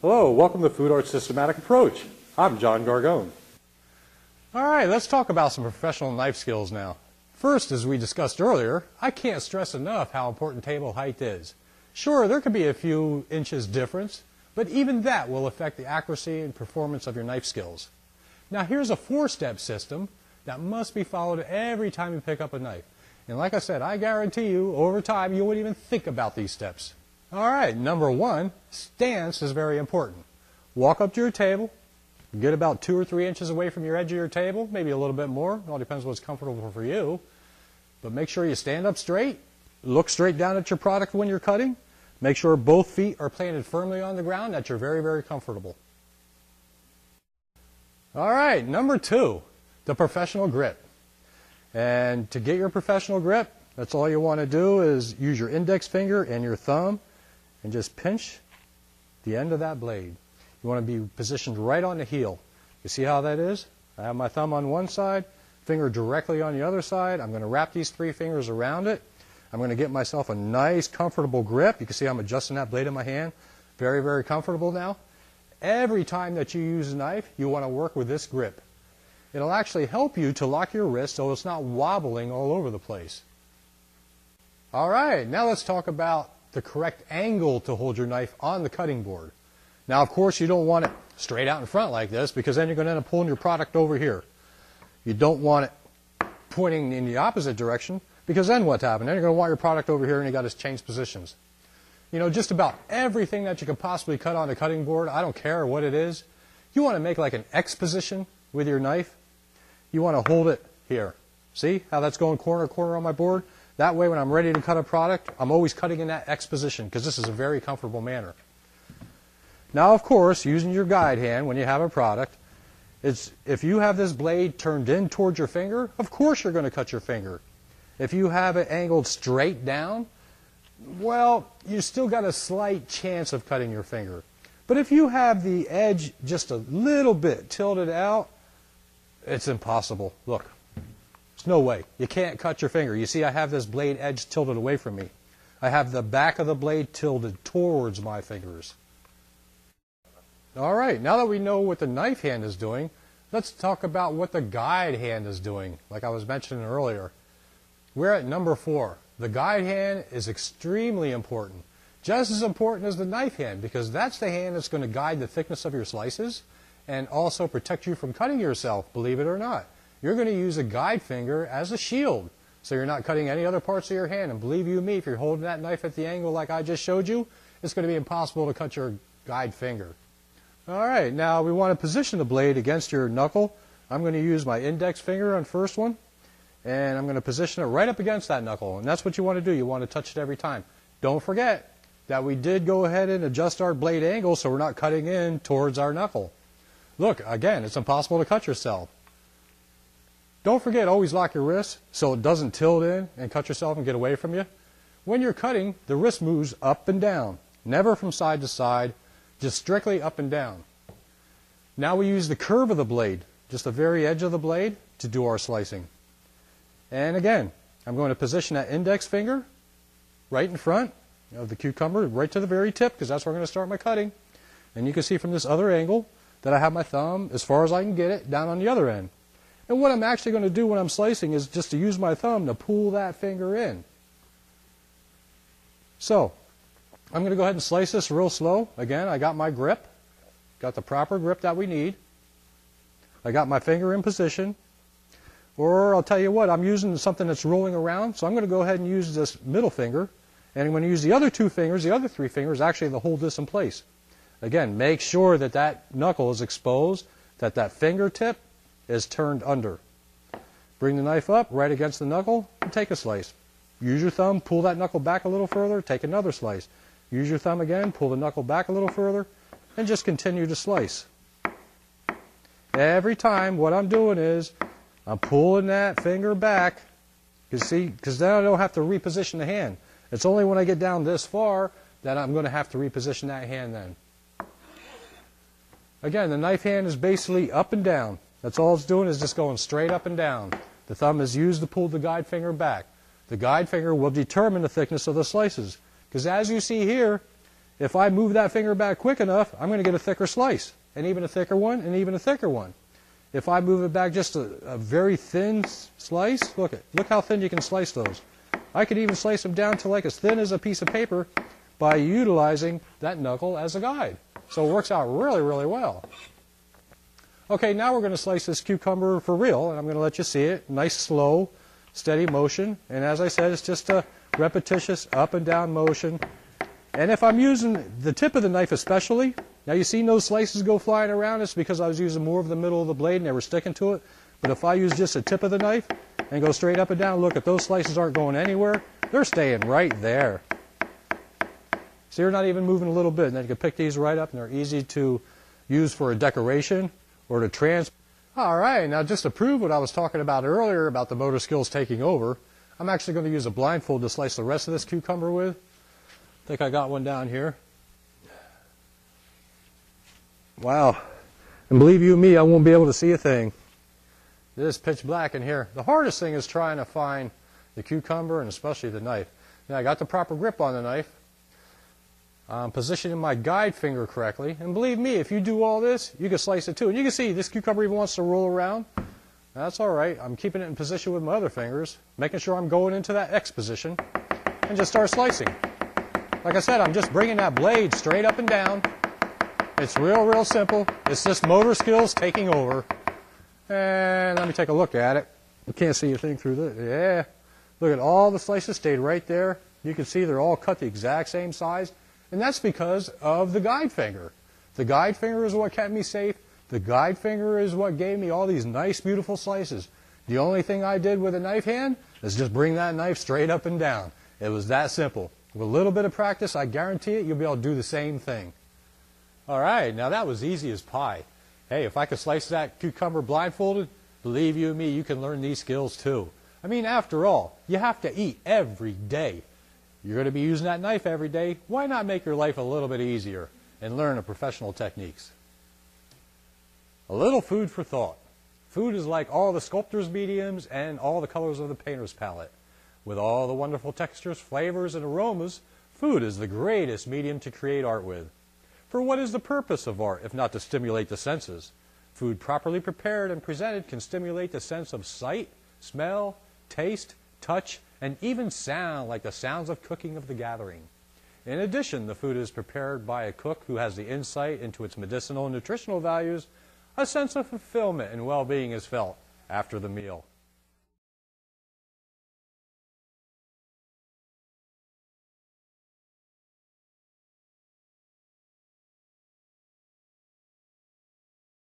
Hello, welcome to Food Art Systematic Approach. I'm John Gargone. All right, let's talk about some professional knife skills now. First, as we discussed earlier, I can't stress enough how important table height is. Sure, there could be a few inches difference, but even that will affect the accuracy and performance of your knife skills. Now here's a 4-step system that must be followed every time you pick up a knife. And like I said, I guarantee you, over time, you wouldn't even think about these steps. All right, number 1, stance is very important. Walk up to your table, get about 2 or 3 inches away from your edge of your table, maybe a little bit more, it all depends what's comfortable for you. But make sure you stand up straight, look straight down at your product when you're cutting, make sure both feet are planted firmly on the ground, that you're very, very comfortable. All right, number 2, the professional grip. And to get your professional grip, that's all you want to do is use your index finger and your thumb and just pinch the end of that blade. You want to be positioned right on the heel. You see how that is? I have my thumb on one side, finger directly on the other side. I'm going to wrap these 3 fingers around it. I'm going to get myself a nice, comfortable grip. You can see I'm adjusting that blade in my hand. Very, very comfortable now. Every time that you use a knife, you want to work with this grip. It'll actually help you to lock your wrist so it's not wobbling all over the place. All right, now let's talk about the correct angle to hold your knife on the cutting board. Now, of course, you don't want it straight out in front like this because then you're going to end up pulling your product over here. You don't want it pointing in the opposite direction because then what's happening? Then you're going to want your product over here and you got to change positions. You know, just about everything that you could possibly cut on a cutting board, I don't care what it is, you want to make like an X position with your knife. You want to hold it here. See how that's going corner to corner on my board? That way when I'm ready to cut a product, I'm always cutting in that X position because this is a very comfortable manner. Now, of course, using your guide hand when you have a product, if you have this blade turned in towards your finger, of course you're going to cut your finger. If you have it angled straight down, well, you still got a slight chance of cutting your finger. But if you have the edge just a little bit tilted out, it's impossible. Look, there's no way. You can't cut your finger. You see, I have this blade edge tilted away from me. I have the back of the blade tilted towards my fingers. All right, now that we know what the knife hand is doing, let's talk about what the guide hand is doing, like I was mentioning earlier. We're at number 4. The guide hand is extremely important, just as important as the knife hand, because that's the hand that's going to guide the thickness of your slices and also protect you from cutting yourself, believe it or not. You're going to use a guide finger as a shield, so you're not cutting any other parts of your hand. And believe you me, if you're holding that knife at the angle like I just showed you, it's going to be impossible to cut your guide finger. All right, now we want to position the blade against your knuckle. I'm going to use my index finger on first one, and I'm going to position it right up against that knuckle. And that's what you want to do. You want to touch it every time. Don't forget that we did go ahead and adjust our blade angle so we're not cutting in towards our knuckle. Look, again, it's impossible to cut yourself. Don't forget, always lock your wrist so it doesn't tilt in and cut yourself and get away from you. When you're cutting, the wrist moves up and down, never from side to side, just strictly up and down. Now we use the curve of the blade, just the very edge of the blade, to do our slicing. And again, I'm going to position that index finger right in front of the cucumber, right to the very tip, because that's where I'm going to start my cutting. And you can see from this other angle that I have my thumb as far as I can get it down on the other end. And what I'm actually going to do when I'm slicing is just to use my thumb to pull that finger in. So, I'm going to go ahead and slice this real slow. Again, I got my grip, got the proper grip that we need. I got my finger in position. Or I'll tell you what, I'm using something that's rolling around, so I'm going to go ahead and use this middle finger. And I'm going to use the other 2 fingers, the other 3 fingers, actually to hold this in place. Again, make sure that that knuckle is exposed, that that fingertip is turned under. Bring the knife up right against the knuckle and take a slice. Use your thumb, pull that knuckle back a little further, take another slice. Use your thumb again, pull the knuckle back a little further, and just continue to slice. Every time what I'm doing is I'm pulling that finger back, because then I don't have to reposition the hand. It's only when I get down this far that I'm going to have to reposition that hand then. Again, the knife hand is basically up and down. That's all it's doing is just going straight up and down. The thumb is used to pull the guide finger back. The guide finger will determine the thickness of the slices. Because as you see here, if I move that finger back quick enough, I'm going to get a thicker slice, and even a thicker one, and even a thicker one. If I move it back just a very thin slice, look how thin you can slice those. I could even slice them down to like as thin as a piece of paper by utilizing that knuckle as a guide. So it works out really, really well. Okay, now we're going to slice this cucumber for real, and I'm going to let you see it. Nice, slow, steady motion. And as I said, it's just a repetitious up and down motion. And if I'm using the tip of the knife especially, now you see those slices go flying around, it's because I was using more of the middle of the blade and they were sticking to it. But if I use just the tip of the knife and go straight up and down, look, at those slices aren't going anywhere. They're staying right there. See, they're not even moving a little bit. And then you can pick these right up, and they're easy to use for a decoration or to transport. All right, now just to prove what I was talking about earlier about the motor skills taking over, I'm actually going to use a blindfold to slice the rest of this cucumber with. I think I got one down here. Wow. And believe you me, I won't be able to see a thing. It is pitch black in here. The hardest thing is trying to find the cucumber and especially the knife. Now I got the proper grip on the knife. I'm positioning my guide finger correctly. And believe me, if you do all this, you can slice it too. And you can see this cucumber even wants to roll around. That's all right. I'm keeping it in position with my other fingers, making sure I'm going into that X position, and just start slicing. Like I said, I'm just bringing that blade straight up and down. It's real, real simple. It's just motor skills taking over. And let me take a look at it. You can't see a thing through this. Yeah. Look at all the slices stayed right there. You can see they're all cut the exact same size. And that's because of the guide finger. The guide finger is what kept me safe. The guide finger is what gave me all these nice, beautiful slices. The only thing I did with a knife hand is just bring that knife straight up and down. It was that simple. With a little bit of practice, I guarantee it, you'll be able to do the same thing. All right, now that was easy as pie. Hey, if I could slice that cucumber blindfolded, believe you me, you can learn these skills too. I mean, after all, you have to eat every day. You're going to be using that knife every day. Why not make your life a little bit easier and learn the professional techniques? A little food for thought. Food is like all the sculptor's mediums and all the colors of the painter's palette. With all the wonderful textures, flavors, and aromas, food is the greatest medium to create art with. For what is the purpose of art if not to stimulate the senses? Food properly prepared and presented can stimulate the sense of sight, smell, taste, touch, and even sound, like the sounds of cooking of the gathering. In addition, the food is prepared by a cook who has the insight into its medicinal and nutritional values. A sense of fulfillment and well-being is felt after the meal.